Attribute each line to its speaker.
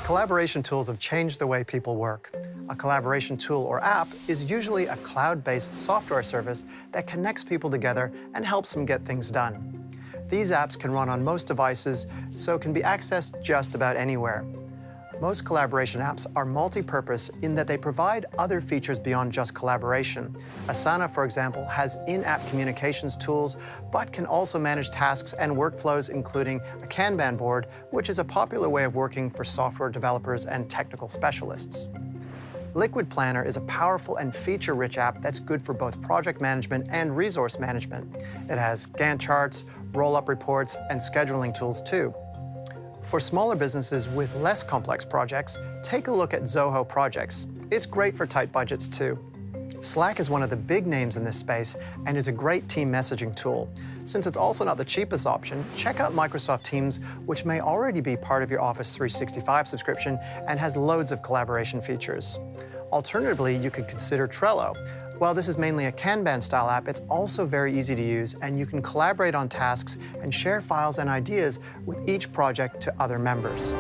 Speaker 1: Collaboration tools have changed the way people work. A collaboration tool or app is usually a cloud-based software service that connects people together and helps them get things done. These apps can run on most devices, so can be accessed just about anywhere. Most collaboration apps are multi-purpose in that they provide other features beyond just collaboration. Asana, for example, has in-app communications tools, but can also manage tasks and workflows, including a Kanban board, which is a popular way of working for software developers and technical specialists. Liquid Planner is a powerful and feature-rich app that's good for both project management and resource management. It has Gantt charts, roll-up reports, and scheduling tools too. For smaller businesses with less complex projects, take a look at Zoho Projects. It's great for tight budgets too. Slack is one of the big names in this space and is a great team messaging tool. Since it's also not the cheapest option, check out Microsoft Teams, which may already be part of your Office 365 subscription and has loads of collaboration features. Alternatively, you could consider Trello. While this is mainly a Kanban-style app, it's also very easy to use, and you can collaborate on tasks and share files and ideas with each project to other members.